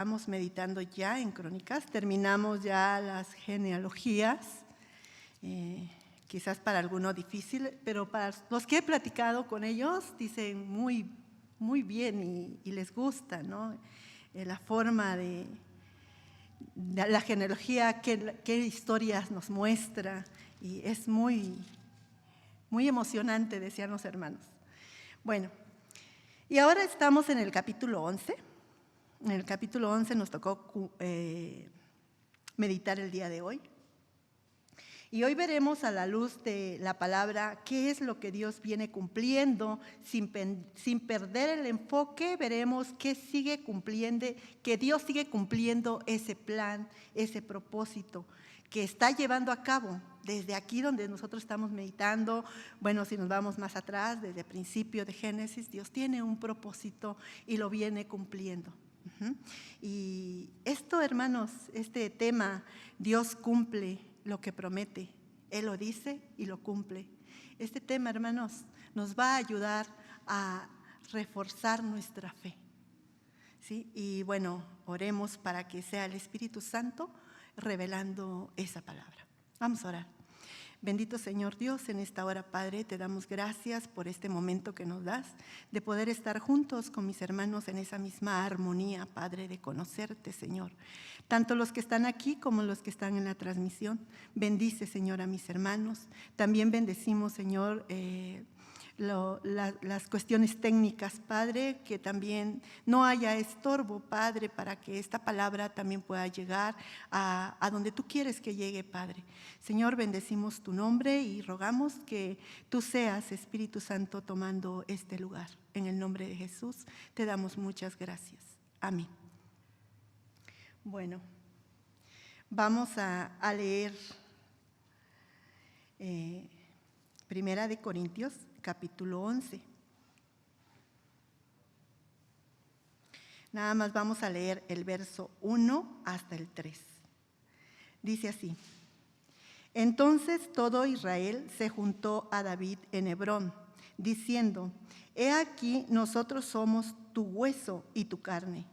Estamos meditando ya en Crónicas, terminamos ya las genealogías, quizás para algunos difícil, pero para los que he platicado con ellos dicen muy bien y les gusta, ¿no? La forma de la genealogía, qué historias nos muestra, y es muy emocionante, decían los hermanos. Bueno, y ahora estamos en el capítulo 11. En el capítulo 11 nos tocó meditar el día de hoy. Y hoy veremos a la luz de la palabra qué es lo que Dios viene cumpliendo. Sin perder el enfoque, veremos qué sigue cumpliendo, que Dios sigue cumpliendo ese plan, ese propósito que está llevando a cabo desde aquí donde nosotros estamos meditando. Bueno, si nos vamos más atrás, desde el principio de Génesis, Dios tiene un propósito y lo viene cumpliendo. Y esto, hermanos, este tema, Dios cumple lo que promete, Él lo dice y lo cumple. Este tema, hermanos, nos va a ayudar a reforzar nuestra fe, ¿sí? Y bueno, oremos para que sea el Espíritu Santo revelando esa palabra. Vamos a orar. Bendito Señor Dios, en esta hora, Padre, te damos gracias por este momento que nos das, de poder estar juntos con mis hermanos en esa misma armonía, Padre, de conocerte, Señor. Tanto los que están aquí como los que están en la transmisión. Bendice, Señor, a mis hermanos. También bendecimos, Señor, las cuestiones técnicas, Padre, que también no haya estorbo, Padre, para que esta palabra también pueda llegar a donde tú quieres que llegue, Padre. Señor, bendecimos tu nombre y rogamos que tú seas, Espíritu Santo, tomando este lugar. En el nombre de Jesús te damos muchas gracias. Amén. Bueno, vamos a leer Primera de Corintios, capítulo 11. Nada más vamos a leer el verso 1 hasta el 3. Dice así: Entonces todo Israel se juntó a David en Hebrón, diciendo: He aquí, nosotros somos tu hueso y tu carne.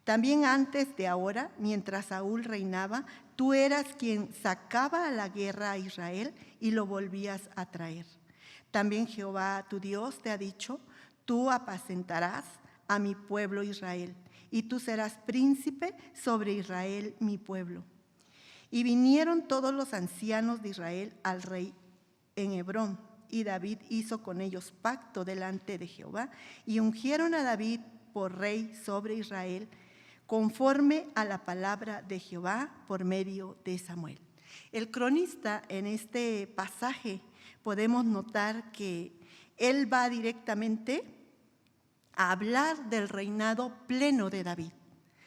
También antes de ahora, mientras Saúl reinaba, tú eras quien sacaba a la guerra a Israel y lo volvías a traer. También Jehová tu Dios te ha dicho: tú apacentarás a mi pueblo Israel, y tú serás príncipe sobre Israel, mi pueblo. Y vinieron todos los ancianos de Israel al rey en Hebrón, y David hizo con ellos pacto delante de Jehová, y ungieron a David por rey sobre Israel, conforme a la palabra de Jehová por medio de Samuel. El cronista, en este pasaje podemos notar que él va directamente a hablar del reinado pleno de David,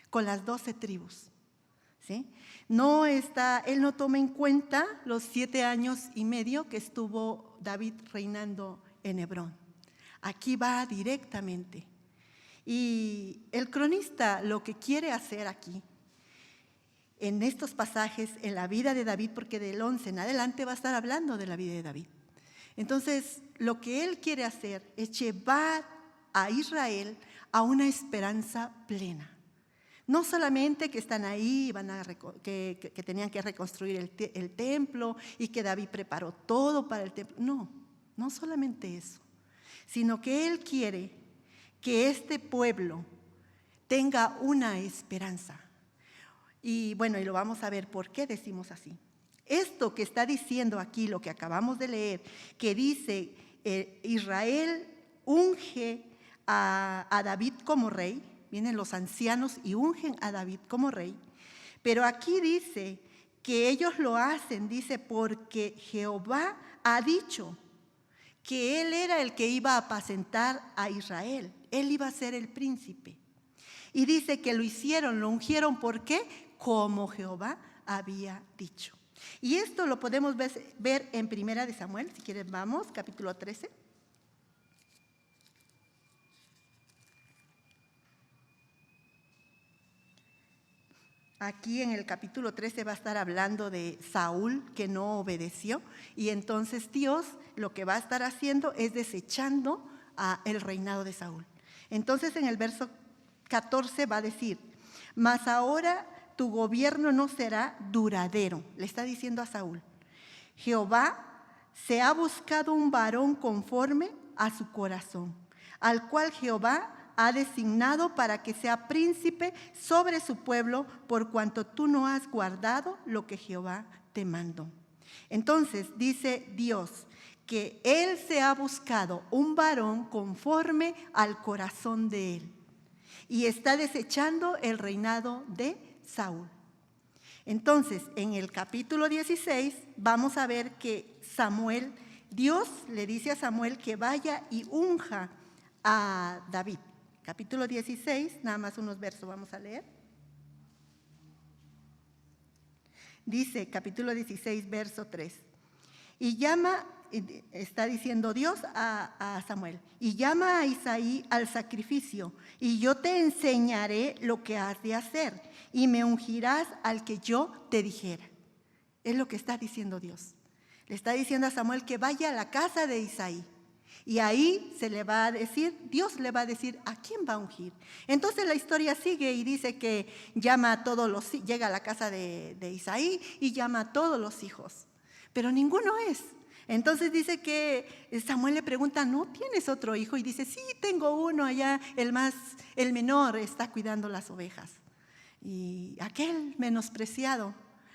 con las 12 tribus, ¿sí? Él no toma en cuenta los 7 años y medio que estuvo David reinando en Hebrón. Aquí va directamente. Y el cronista lo que quiere hacer aquí, en estos pasajes, en la vida de David, porque del 11 en adelante va a estar hablando de la vida de David. Entonces, lo que él quiere hacer es llevar a Israel a una esperanza plena. No solamente que están ahí, que tenían que reconstruir el templo y que David preparó todo para el templo. No solamente eso, sino que él quiere que este pueblo tenga una esperanza. Y bueno, y lo vamos a ver por qué decimos así. Esto que está diciendo aquí, lo que acabamos de leer, que dice Israel unge a David como rey, vienen los ancianos y ungen a David como rey, pero aquí dice que ellos lo hacen, dice, porque Jehová ha dicho que él era el que iba a apacentar a Israel, él iba a ser el príncipe. Y dice que lo ungieron, ¿por qué? Como Jehová había dicho. Y esto lo podemos ver en Primera de Samuel, si quieren vamos, capítulo 13. Aquí en el capítulo 13 va a estar hablando de Saúl que no obedeció, y entonces Dios lo que va a estar haciendo es desechando el reinado de Saúl. Entonces en el verso 14 va a decir: mas ahora tu gobierno no será duradero. Le está diciendo a Saúl. Jehová se ha buscado un varón conforme a su corazón, al cual Jehová ha designado para que sea príncipe sobre su pueblo, por cuanto tú no has guardado lo que Jehová te mandó. Entonces dice Dios que Él se ha buscado un varón conforme al corazón de Él y está desechando el reinado de Saúl. Entonces, en el capítulo 16 vamos a ver que Dios le dice a Samuel que vaya y unja a David. Capítulo 16, nada más unos versos vamos a leer. Dice, capítulo 16, verso 3. Y está diciendo Dios a Samuel, y llama a Isaí al sacrificio, y yo te enseñaré lo que has de hacer, y me ungirás al que yo te dijera. Es lo que está diciendo Dios. Le está diciendo a Samuel que vaya a la casa de Isaí. Y ahí Dios le va a decir a quién va a ungir. Entonces la historia sigue y dice que llega a la casa de Isaí y llama a todos los hijos, pero ninguno es. Entonces dice que Samuel le pregunta, ¿no tienes otro hijo? Y dice, sí, tengo uno allá, el menor está cuidando las ovejas. Y aquel menospreciado,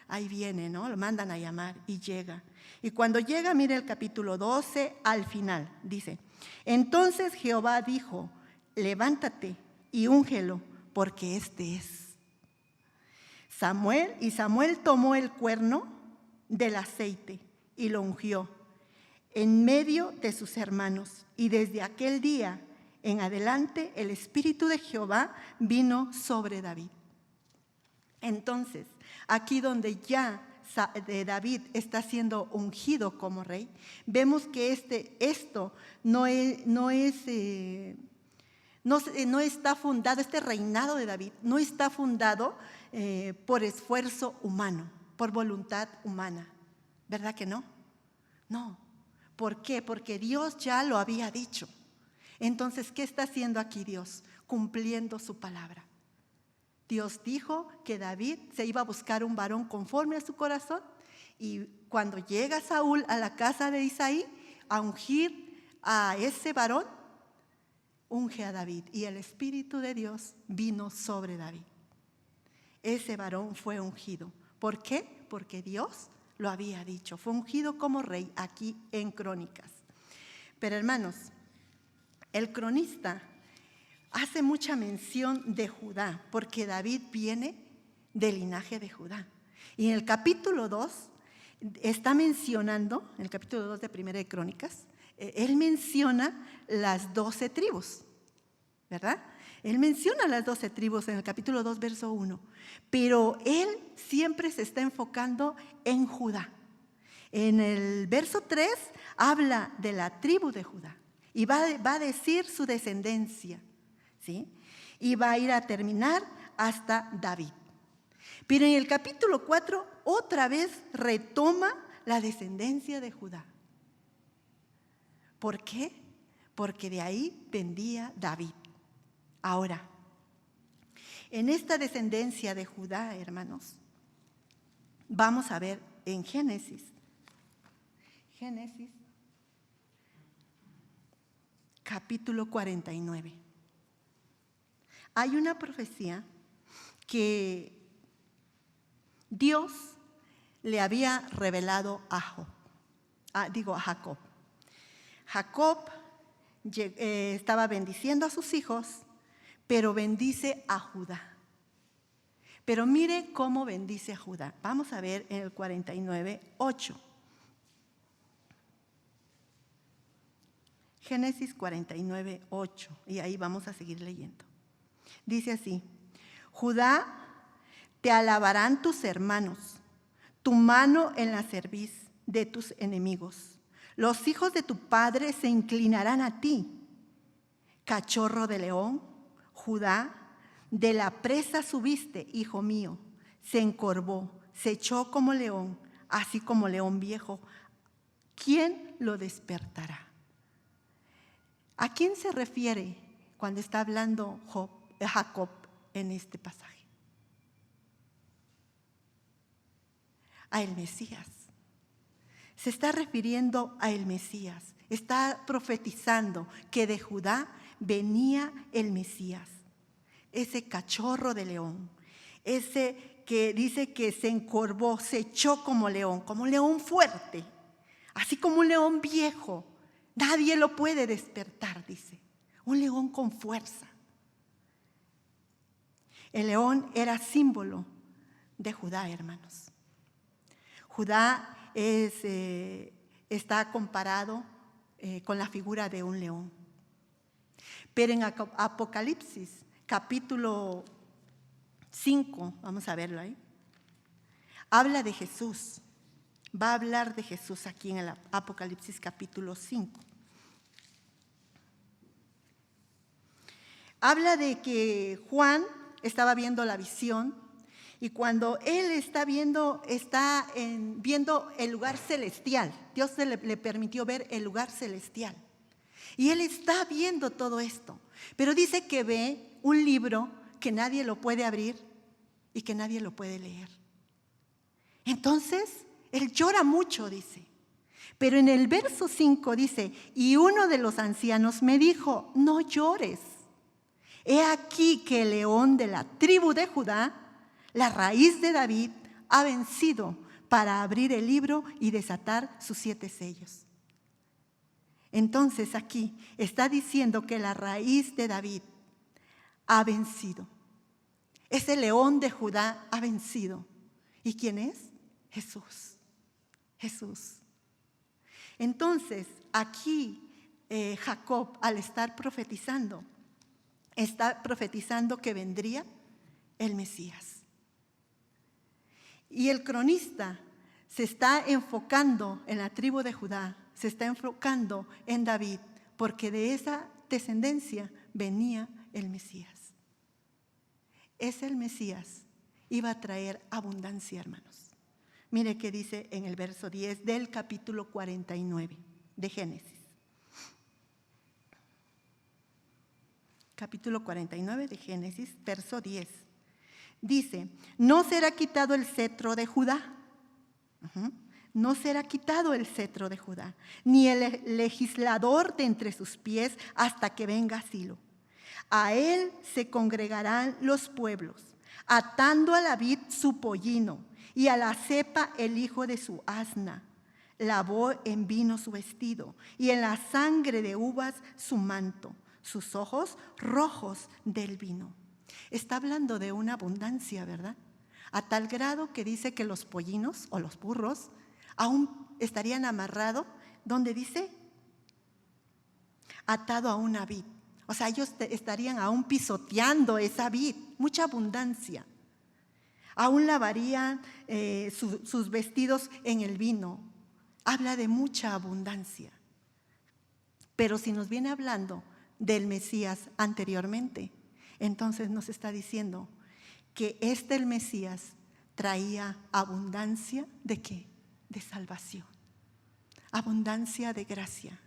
ahí viene, ¿no? Lo mandan a llamar y llega. Y cuando llega, mire el capítulo 12, al final, dice, entonces Jehová dijo, levántate y úngelo, porque este es. Samuel tomó el cuerno del aceite y lo ungió en medio de sus hermanos. Y desde aquel día en adelante el Espíritu de Jehová vino sobre David. Entonces, aquí donde ya David está siendo ungido como rey, vemos que esto no está fundado, este reinado de David no está fundado por esfuerzo humano, por voluntad humana. ¿Verdad que no? No. ¿Por qué? Porque Dios ya lo había dicho. Entonces, ¿qué está haciendo aquí Dios? Cumpliendo su palabra. Dios dijo que David se iba a buscar un varón conforme a su corazón, y cuando llega Saúl a la casa de Isaí a ungir a ese varón, unge a David y el Espíritu de Dios vino sobre David. Ese varón fue ungido. ¿Por qué? Porque Dios lo había dicho. Fue ungido como rey aquí en Crónicas. Pero hermanos, el cronista hace mucha mención de Judá, porque David viene del linaje de Judá. Y en el capítulo 2 está mencionando, en el capítulo 2 de Primera de Crónicas, él menciona las 12 tribus, ¿verdad? Él menciona las 12 tribus en el capítulo 2, verso 1, pero él siempre se está enfocando en Judá. En el verso 3 habla de la tribu de Judá y va a decir su descendencia, ¿sí? Y va a ir a terminar hasta David. Pero en el capítulo 4 otra vez retoma la descendencia de Judá. ¿Por qué? Porque de ahí vendía David. Ahora, en esta descendencia de Judá, hermanos, vamos a ver en Génesis, capítulo 49. Hay una profecía que Dios le había revelado a Jacob. Jacob estaba bendiciendo a sus hijos, pero bendice a Judá. Pero mire cómo bendice a Judá. Vamos a ver en el 49:8. Génesis 49:8, y ahí vamos a seguir leyendo. Dice así: Judá, te alabarán tus hermanos, tu mano en la cerviz de tus enemigos. Los hijos de tu padre se inclinarán a ti. Cachorro de león, Judá, de la presa subiste, hijo mío. Se encorvó, se echó como león, así como león viejo. ¿Quién lo despertará? ¿A quién se refiere cuando está hablando Jacob en este pasaje? a el Mesías. Se está refiriendo a el Mesías. Está profetizando que de Judá venía el Mesías. Ese cachorro de león. Ese que dice que se encorvó, se echó como león fuerte. Así como un león viejo. Nadie lo puede despertar, dice. Un león con fuerza. El león era símbolo de Judá, hermanos. Judá está comparado con la figura de un león. Pero en Apocalipsis, capítulo 5, vamos a verlo ahí, habla de Jesús. Va a hablar de Jesús aquí en el Apocalipsis capítulo 5. Habla de que Juan estaba viendo la visión y cuando él está viendo el lugar celestial. Dios le permitió ver el lugar celestial. Y él está viendo todo esto. Pero dice que ve un libro que nadie lo puede abrir y que nadie lo puede leer. Entonces, él llora mucho, dice. Pero en el verso 5 dice, y uno de los ancianos me dijo, no llores. He aquí que el león de la tribu de Judá, la raíz de David, ha vencido para abrir el libro y desatar sus 7 sellos. Entonces aquí está diciendo que la raíz de David ha vencido. Ese león de Judá ha vencido. ¿Y quién es? Jesús. Jesús. Entonces aquí Jacob, al estar profetizando, está profetizando que vendría el Mesías. Y el cronista se está enfocando en la tribu de Judá, se está enfocando en David, porque de esa descendencia venía el Mesías. El Mesías iba a traer abundancia, hermanos. Mire qué dice en el verso 10 del capítulo 49 de Génesis. Capítulo 49 de Génesis, verso 10. Dice, no será quitado el cetro de Judá. No será quitado el cetro de Judá, ni el legislador de entre sus pies hasta que venga Silo. A él se congregarán los pueblos, atando a la vid su pollino y a la cepa el hijo de su asna. Lavó en vino su vestido y en la sangre de uvas su manto, sus ojos rojos del vino. Está hablando de una abundancia, ¿verdad? A tal grado que dice que los pollinos o los burros aún estarían amarrados, ¿dónde dice? Atado a una vid. O sea, ellos estarían aún pisoteando esa vid, mucha abundancia. Aún lavarían sus vestidos en el vino. Habla de mucha abundancia. Pero si nos viene hablando del Mesías anteriormente, entonces nos está diciendo que el Mesías traía abundancia ¿de qué? De salvación, abundancia de gracia,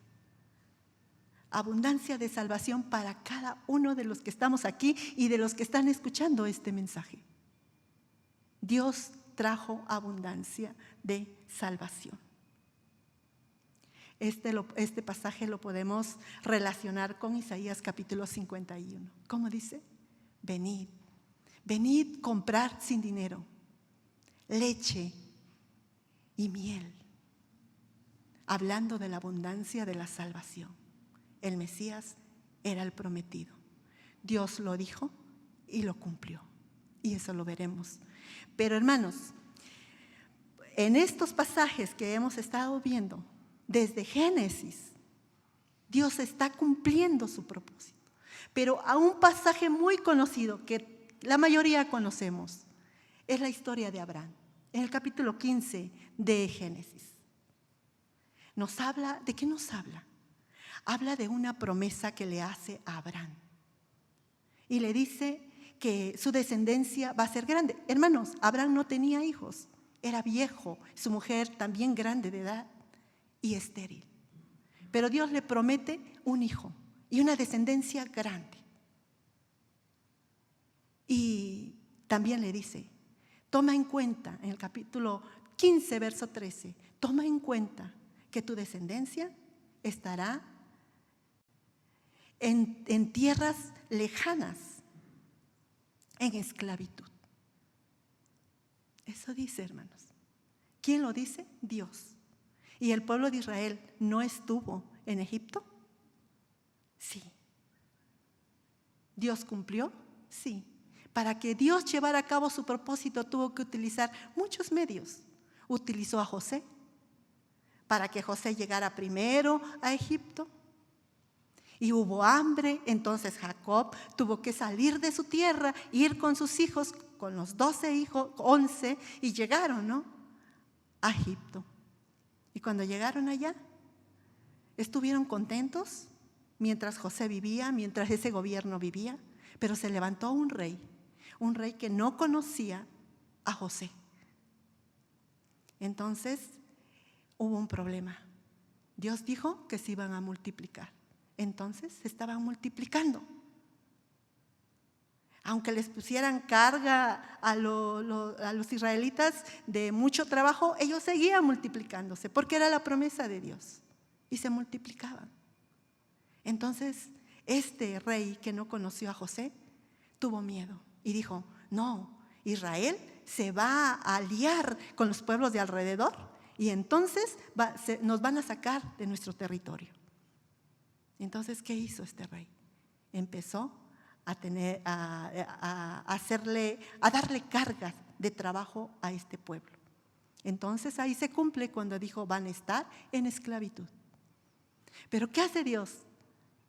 abundancia de salvación para cada uno de los que estamos aquí y de los que están escuchando este mensaje. Dios trajo abundancia de salvación. Este pasaje lo podemos relacionar con Isaías capítulo 51. ¿Cómo dice? Venid, venid comprar sin dinero leche y miel. Hablando de la abundancia de la salvación. El Mesías era el prometido. Dios lo dijo y lo cumplió. Y eso lo veremos. Pero hermanos, en estos pasajes que hemos estado viendo, desde Génesis, Dios está cumpliendo su propósito. Pero a un pasaje muy conocido que la mayoría conocemos, es la historia de Abraham, en el capítulo 15 de Génesis. Nos habla, ¿de qué nos habla? Habla de una promesa que le hace a Abraham. Y le dice que su descendencia va a ser grande. Hermanos, Abraham no tenía hijos, era viejo, su mujer también grande de edad y estéril. Pero Dios le promete un hijo y una descendencia grande. Y también le dice, toma en cuenta en el capítulo 15, verso 13. Toma en cuenta que tu descendencia estará en tierras lejanas, en esclavitud. Eso dice, hermanos. ¿Quién lo dice? Dios. ¿Y el pueblo de Israel no estuvo en Egipto? Sí. ¿Dios cumplió? Sí. Para que Dios llevara a cabo su propósito tuvo que utilizar muchos medios. Utilizó a José para que José llegara primero a Egipto. Y hubo hambre, entonces Jacob tuvo que salir de su tierra, ir con sus hijos, con los 12 hijos, 11, y llegaron, ¿no?, a Egipto. Y cuando llegaron allá, estuvieron contentos mientras José vivía, mientras ese gobierno vivía, pero se levantó un rey que no conocía a José. Entonces hubo un problema. Dios dijo que se iban a multiplicar. Entonces se estaban multiplicando. Aunque les pusieran carga a los israelitas de mucho trabajo, ellos seguían multiplicándose, porque era la promesa de Dios, y se multiplicaban. Entonces, este rey que no conoció a José tuvo miedo y dijo: no, Israel se va a aliar con los pueblos de alrededor y entonces nos van a sacar de nuestro territorio. Entonces, ¿qué hizo este rey? Empezó a darle cargas de trabajo a este pueblo. Entonces ahí se cumple cuando dijo: van a estar en esclavitud. Pero ¿qué hace Dios?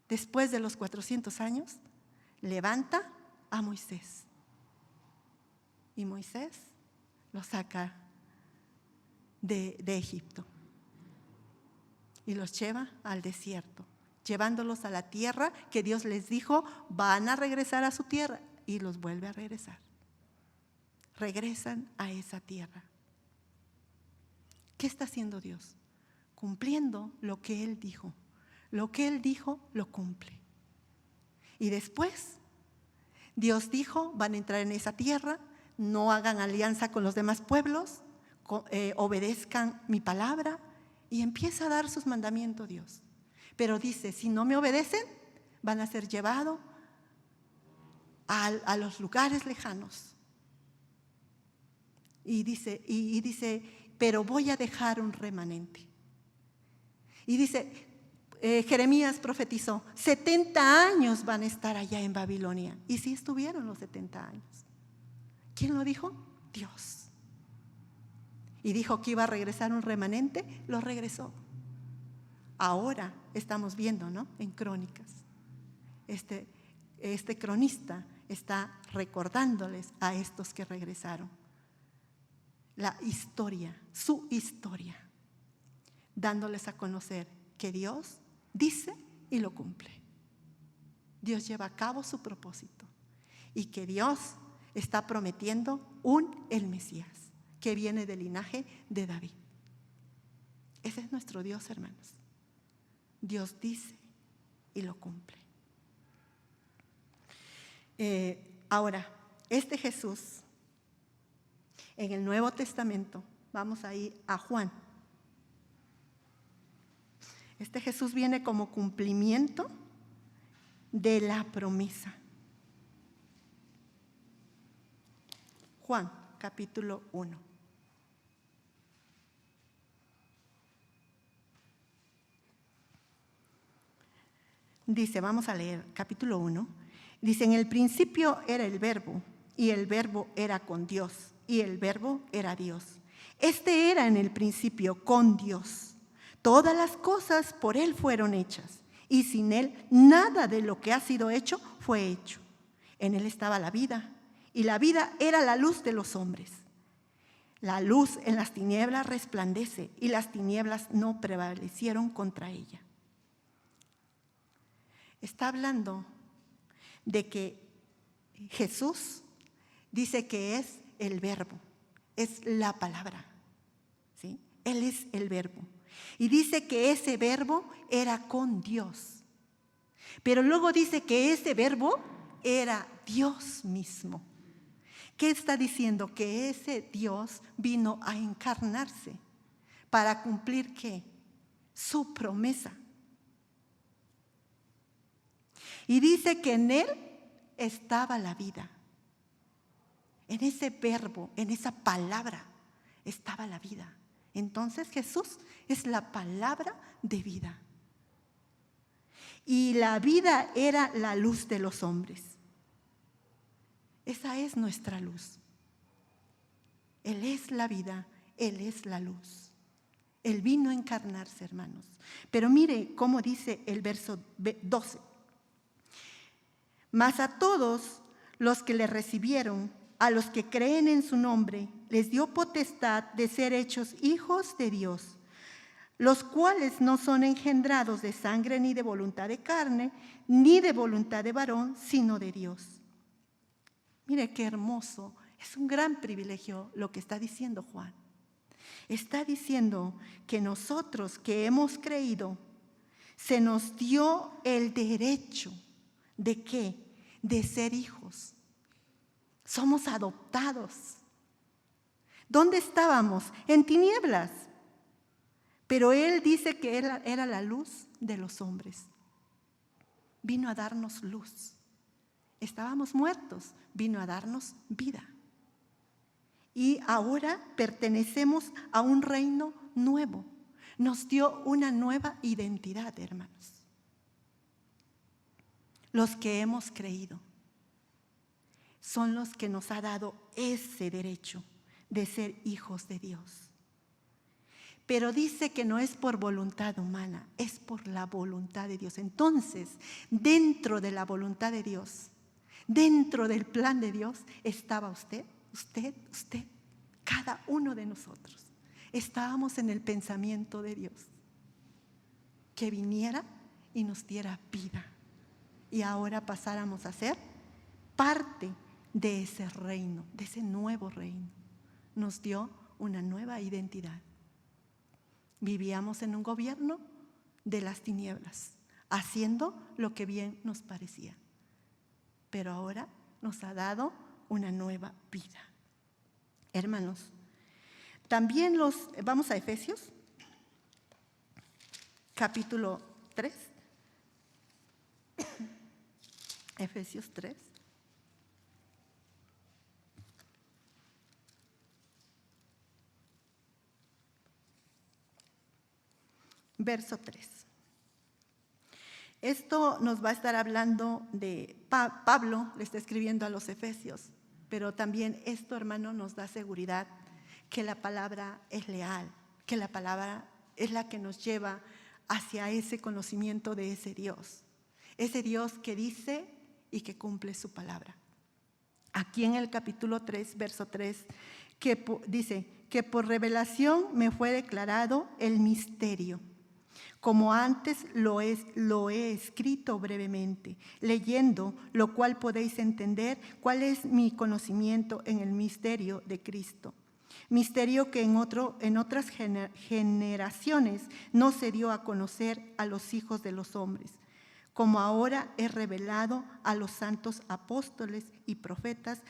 Después de los 400 años, levanta a Moisés. Y Moisés lo saca de Egipto y los lleva al desierto, llevándolos a la tierra que Dios les dijo: van a regresar a su tierra, y los vuelve a regresar. Regresan a esa tierra. ¿Qué está haciendo Dios? Cumpliendo lo que Él dijo. Lo que Él dijo, lo cumple. Y después, Dios dijo: van a entrar en esa tierra, no hagan alianza con los demás pueblos, obedezcan mi palabra, y empieza a dar sus mandamientos Dios. Pero dice: si no me obedecen, van a ser llevados a los lugares lejanos. Y dice: pero voy a dejar un remanente. Y dice, Jeremías profetizó: 70 años van a estar allá en Babilonia. Y sí estuvieron los 70 años. ¿Quién lo dijo? Dios. Y dijo que iba a regresar un remanente, lo regresó. Ahora estamos viendo, ¿no?, en Crónicas, este cronista está recordándoles a estos que regresaron la historia, su historia, dándoles a conocer que Dios dice y lo cumple. Dios lleva a cabo su propósito y que Dios está prometiendo el Mesías que viene del linaje de David. Ese es nuestro Dios, hermanos. Dios dice y lo cumple. Ahora, este Jesús, en el Nuevo Testamento, vamos a ir a Juan. Este Jesús viene como cumplimiento de la promesa. Juan, capítulo 1. Dice, vamos a leer capítulo 1. Dice: en el principio era el Verbo, y el Verbo era con Dios, y el Verbo era Dios. Este era en el principio con Dios. Todas las cosas por Él fueron hechas, y sin Él nada de lo que ha sido hecho fue hecho. En Él estaba la vida, y la vida era la luz de los hombres. La luz en las tinieblas resplandece, y las tinieblas no prevalecieron contra ella. Está hablando de que Jesús dice que es el Verbo, es la palabra, ¿sí? Él es el Verbo. Y dice que ese Verbo era con Dios. Pero luego dice que ese Verbo era Dios mismo. ¿Qué está diciendo? Que ese Dios vino a encarnarse para cumplir ¿qué? Su promesa. Y dice que en Él estaba la vida. En ese verbo, en esa palabra, estaba la vida. Entonces Jesús es la palabra de vida. Y la vida era la luz de los hombres. Esa es nuestra luz. Él es la vida, Él es la luz. Él vino a encarnarse, hermanos. Pero mire cómo dice el verso 12. Mas a todos los que le recibieron, a los que creen en su nombre, les dio potestad de ser hechos hijos de Dios, los cuales no son engendrados de sangre ni de voluntad de carne, ni de voluntad de varón, sino de Dios. Mire qué hermoso, es un gran privilegio lo que está diciendo Juan. Está diciendo que nosotros que hemos creído, se nos dio el derecho ¿de qué? De ser hijos. Somos adoptados. ¿Dónde estábamos? En tinieblas. Pero Él dice que era la luz de los hombres. Vino a darnos luz. Estábamos muertos, vino a darnos vida. Y ahora pertenecemos a un reino nuevo. Nos dio una nueva identidad, hermanos. Los que hemos creído son los que nos ha dado ese derecho de ser hijos de Dios. Pero dice que no es por voluntad humana, es por la voluntad de Dios. Entonces, dentro de la voluntad de Dios, dentro del plan de Dios, estaba usted, cada uno de nosotros. Estábamos en el pensamiento de Dios, que viniera y nos diera vida. Y ahora pasáramos a ser parte de ese reino, de ese nuevo reino. Nos dio una nueva identidad. Vivíamos en un gobierno de las tinieblas, haciendo lo que bien nos parecía. Pero ahora nos ha dado una nueva vida. Hermanos, también vamos a Efesios, capítulo 3. Efesios 3. Verso 3. Esto nos va a estar hablando de Pablo, le está escribiendo a los Efesios, pero también esto, hermano, nos da seguridad que la palabra es leal, que la palabra es la que nos lleva hacia ese conocimiento de ese Dios que dice y que cumple su palabra. Aquí en el capítulo 3, verso 3, dice que por revelación me fue declarado el misterio, como antes lo he escrito brevemente, leyendo, lo cual podéis entender cuál es mi conocimiento en el misterio de Cristo. Misterio que en otras generaciones no se dio a conocer a los hijos de los hombres, como ahora es revelado a los santos apóstoles y profetas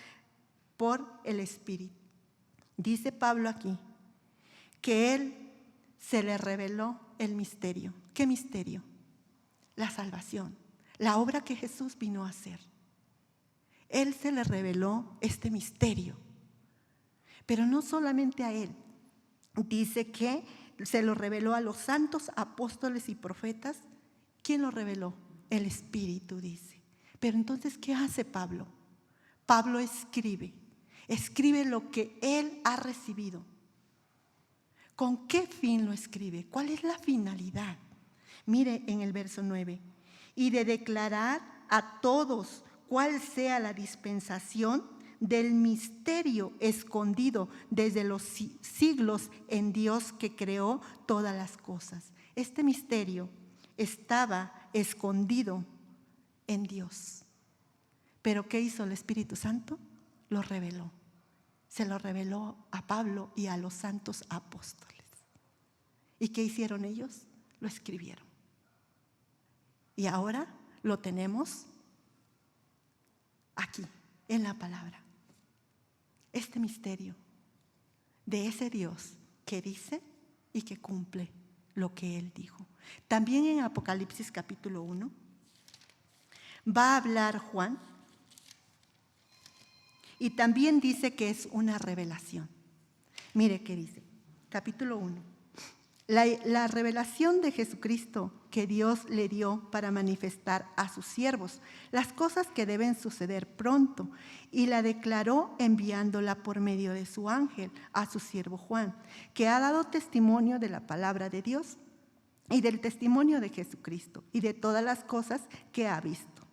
por el Espíritu. Dice Pablo aquí que Él se le reveló el misterio. ¿Qué misterio? La salvación, la obra que Jesús vino a hacer. Él se le reveló este misterio. Pero no solamente a Él. Dice que se lo reveló a los santos apóstoles y profetas. ¿Quién lo reveló? El Espíritu, dice. Pero entonces, ¿qué hace Pablo? Pablo escribe lo que él ha recibido. ¿Con qué fin lo escribe? ¿Cuál es la finalidad? Mire en el verso 9. Y de declarar a todos cuál sea la dispensación del misterio escondido desde los siglos en Dios que creó todas las cosas. Este misterio estaba escondido en Dios. ¿Pero qué hizo el Espíritu Santo? Lo reveló. Se lo reveló a Pablo y a los santos apóstoles. ¿Y qué hicieron ellos? Lo escribieron. Y ahora lo tenemos aquí, en la palabra. este misterio de ese Dios que dice y que cumple lo que Él dijo. También en Apocalipsis capítulo 1 va a hablar Juan y también dice que es una revelación. Mire qué dice, capítulo 1. La revelación de Jesucristo que Dios le dio para manifestar a sus siervos las cosas que deben suceder pronto, y la declaró enviándola por medio de su ángel a su siervo Juan, que ha dado testimonio de la palabra de Dios y del testimonio de Jesucristo y de todas las cosas que ha visto.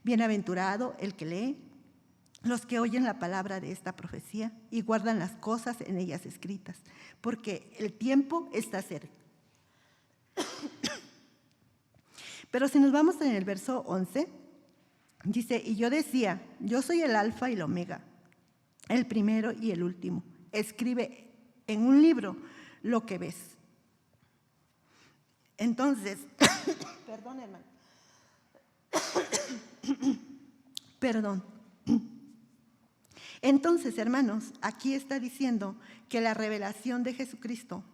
Bienaventurado el que lee, los que oyen la palabra de esta profecía y guardan las cosas en ellas escritas, porque el tiempo está cerca. Pero si nos vamos en el verso 11, dice, y yo decía, yo soy el alfa y el omega, el primero y el último. Escribe en un libro lo que ves. Entonces, perdón, hermano. Perdón. Entonces, hermanos, aquí está diciendo que la revelación de Jesucristo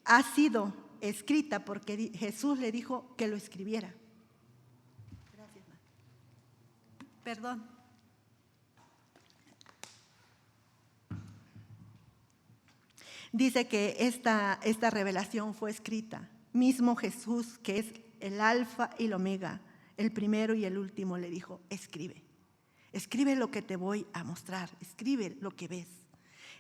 ha sido escrita porque Jesús le dijo que lo escribiera. Gracias, hermano. Perdón. Dice que esta revelación fue escrita. Mismo Jesús, que es el alfa y el omega, el primero y el último, le dijo, escribe. Escribe lo que te voy a mostrar, escribe lo que ves.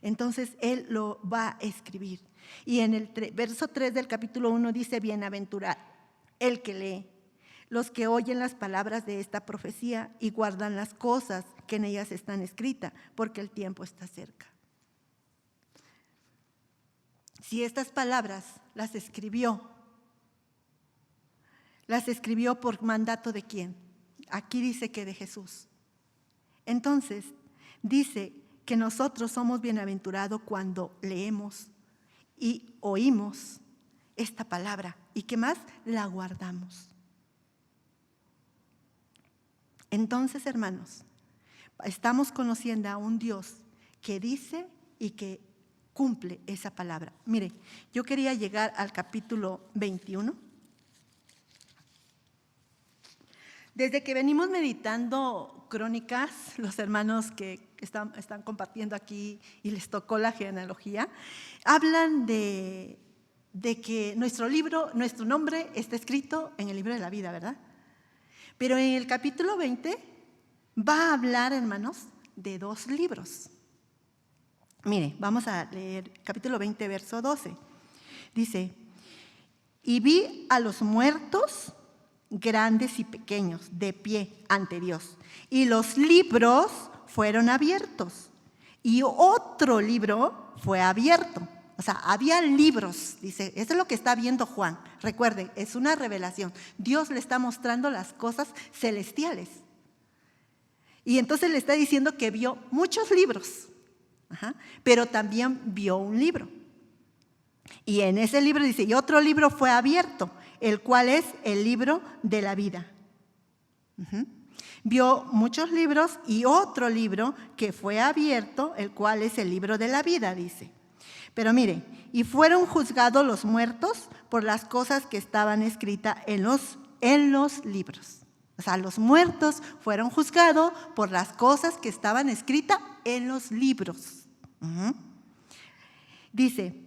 Entonces Él lo va a escribir. Y en el verso 3 del capítulo 1 dice, bienaventurado el que lee, los que oyen las palabras de esta profecía y guardan las cosas que en ellas están escritas, porque el tiempo está cerca. Si estas palabras las escribió por mandato de quién? Aquí dice que de Jesús. Entonces, dice que nosotros somos bienaventurados cuando leemos y oímos esta palabra y que más la guardamos. Entonces, hermanos, estamos conociendo a un Dios que dice y que cumple esa palabra. Mire, yo quería llegar al capítulo 21. Desde que venimos meditando Crónicas, los hermanos que están compartiendo aquí y les tocó la genealogía, hablan de que nuestro nombre está escrito en el libro de la vida, ¿verdad? Pero en el capítulo 20 va a hablar, hermanos, de 2 libros. Mire, vamos a leer capítulo 20, verso 12. Dice, y vi a los muertos grandes y pequeños, de pie ante Dios. Y los libros fueron abiertos. Y otro libro fue abierto. O sea, había libros, dice, eso es lo que está viendo Juan. Recuerden, es una revelación. Dios le está mostrando las cosas celestiales. Y entonces le está diciendo que vio muchos libros, pero también vio un libro. Y en ese libro dice, y otro libro fue abierto, el cual es el libro de la vida. Vio muchos libros y otro libro que fue abierto, el cual es el libro de la vida, dice. Pero mire, y fueron juzgados los muertos por las cosas que estaban escritas en los libros. O sea, los muertos fueron juzgados por las cosas que estaban escritas en los libros. Dice,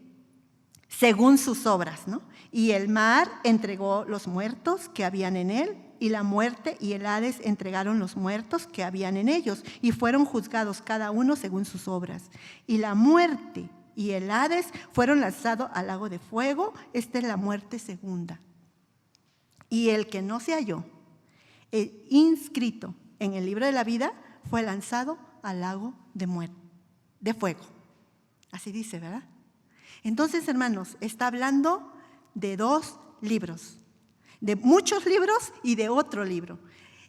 según sus obras, ¿no? Y el mar entregó los muertos que habían en él, y la muerte y el Hades entregaron los muertos que habían en ellos, y fueron juzgados cada uno según sus obras. Y la muerte y el Hades fueron lanzados al lago de fuego. Esta es la muerte segunda. Y el que no se halló inscrito en el libro de la vida fue lanzado al lago de fuego. Así dice, ¿verdad? Entonces, hermanos, está hablando de 2 libros, de muchos libros y de otro libro.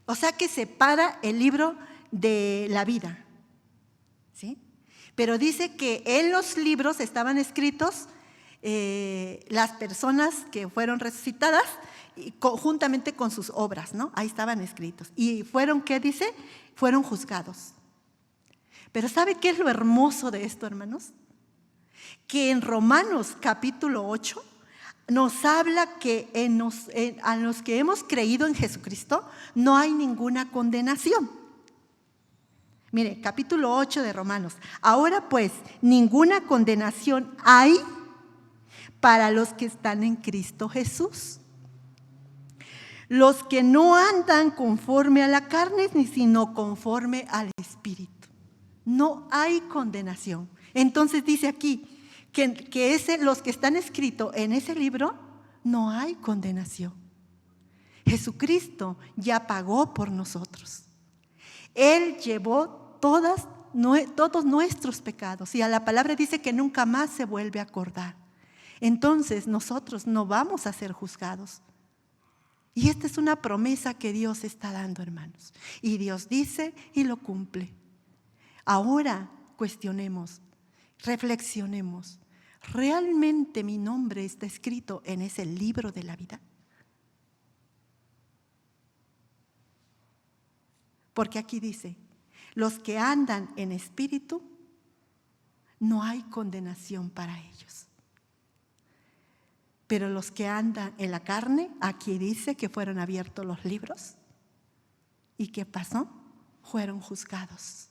O sea que separa el libro de la vida, ¿sí? Pero dice que en los libros estaban escritos las personas que fueron resucitadas juntamente con sus obras, ¿no? Ahí estaban escritos. Y fueron, ¿qué dice? Fueron juzgados. Pero ¿sabe qué es lo hermoso de esto, hermanos? Que en Romanos capítulo 8 nos habla que a los que hemos creído en Jesucristo no hay ninguna condenación. Mire, capítulo 8 de Romanos. Ahora pues, ninguna condenación hay para los que están en Cristo Jesús. Los que no andan conforme a la carne, sino conforme al Espíritu. No hay condenación. Entonces dice aquí que los que están escritos en ese libro, no hay condenación. Jesucristo ya pagó por nosotros. Él llevó todos nuestros pecados. Y a la palabra dice que nunca más se vuelve a acordar. Entonces nosotros no vamos a ser juzgados. Y esta es una promesa que Dios está dando, hermanos. Y Dios dice y lo cumple. Ahora cuestionemos, reflexionemos. ¿Realmente mi nombre está escrito en ese libro de la vida? Porque aquí dice, los que andan en espíritu, no hay condenación para ellos. Pero los que andan en la carne, aquí dice que fueron abiertos los libros. ¿Y qué pasó? Fueron juzgados.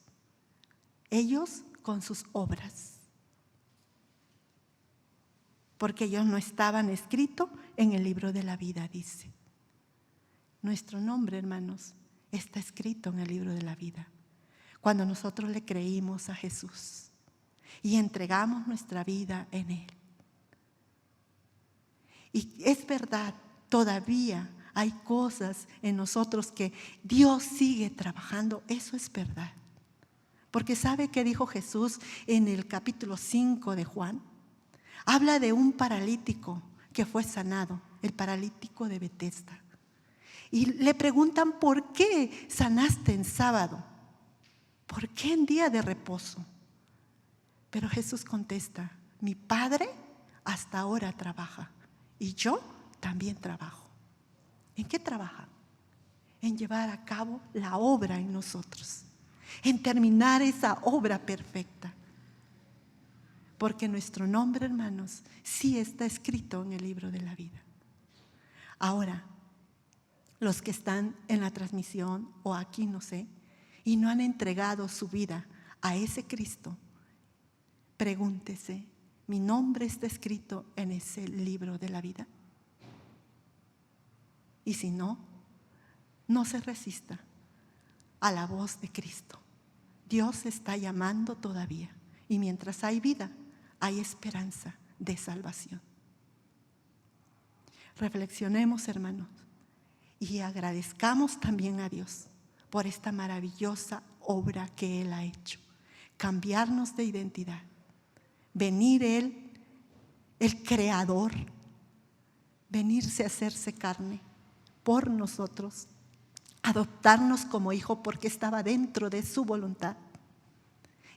Ellos con sus obras. Porque ellos no estaban escritos en el libro de la vida, dice. Nuestro nombre, hermanos, está escrito en el libro de la vida. Cuando nosotros le creímos a Jesús y entregamos nuestra vida en Él. Y es verdad, todavía hay cosas en nosotros que Dios sigue trabajando, eso es verdad. Porque ¿sabe qué dijo Jesús en el capítulo 5 de Juan? Habla de un paralítico que fue sanado, el paralítico de Betesda. Y le preguntan, ¿por qué sanaste en sábado? ¿Por qué en día de reposo? Pero Jesús contesta, mi Padre hasta ahora trabaja y yo también trabajo. ¿En qué trabaja? En llevar a cabo la obra en nosotros, en terminar esa obra perfecta. Porque nuestro nombre, hermanos, sí está escrito en el libro de la vida. Ahora, los que están en la transmisión o aquí, no sé, y no han entregado su vida a ese Cristo, pregúntese, ¿mi nombre está escrito en ese libro de la vida? Y si no, no se resista a la voz de Cristo. Dios está llamando todavía. Y mientras hay vida, hay esperanza de salvación. Reflexionemos, hermanos, y agradezcamos también a Dios por esta maravillosa obra que Él ha hecho. Cambiarnos de identidad. Venir Él, el Creador, venirse a hacerse carne por nosotros, adoptarnos como hijo porque estaba dentro de su voluntad.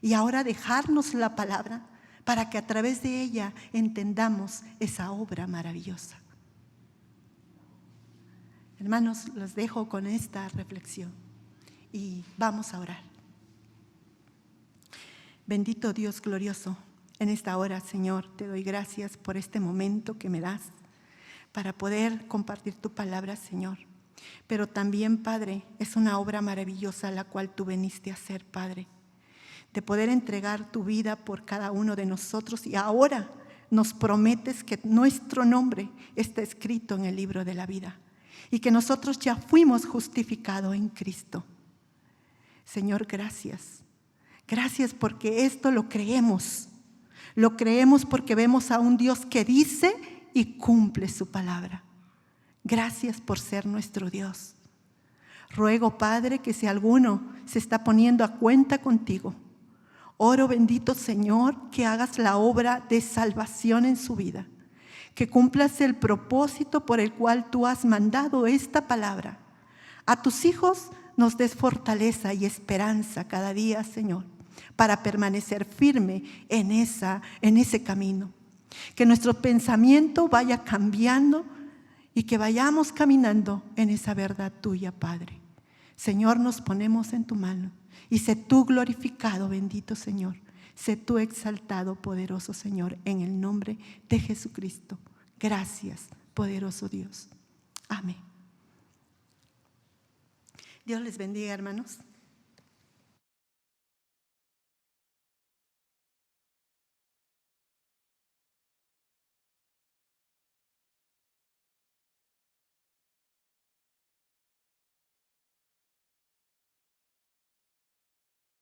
Y ahora dejarnos la palabra para que a través de ella entendamos esa obra maravillosa. Hermanos, los dejo con esta reflexión y vamos a orar. Bendito Dios glorioso, en esta hora, Señor, te doy gracias por este momento que me das para poder compartir tu palabra, Señor. Pero también, Padre, es una obra maravillosa la cual tú veniste a hacer, Padre, de poder entregar tu vida por cada uno de nosotros. Y ahora nos prometes que nuestro nombre está escrito en el libro de la vida y que nosotros ya fuimos justificados en Cristo. Señor, gracias. Gracias porque esto lo creemos. Lo creemos porque vemos a un Dios que dice y cumple su palabra. Gracias por ser nuestro Dios. Ruego, Padre, que si alguno se está poniendo a cuenta contigo, oro, bendito Señor, que hagas la obra de salvación en su vida, que cumplas el propósito por el cual tú has mandado esta palabra. A tus hijos nos des fortaleza y esperanza cada día, Señor, para permanecer firme en ese camino. Que nuestro pensamiento vaya cambiando y que vayamos caminando en esa verdad tuya, Padre. Señor, nos ponemos en tu mano y sé tú glorificado, bendito Señor. Sé tú exaltado, poderoso Señor, en el nombre de Jesucristo. Gracias, poderoso Dios. Amén. Dios les bendiga, hermanos.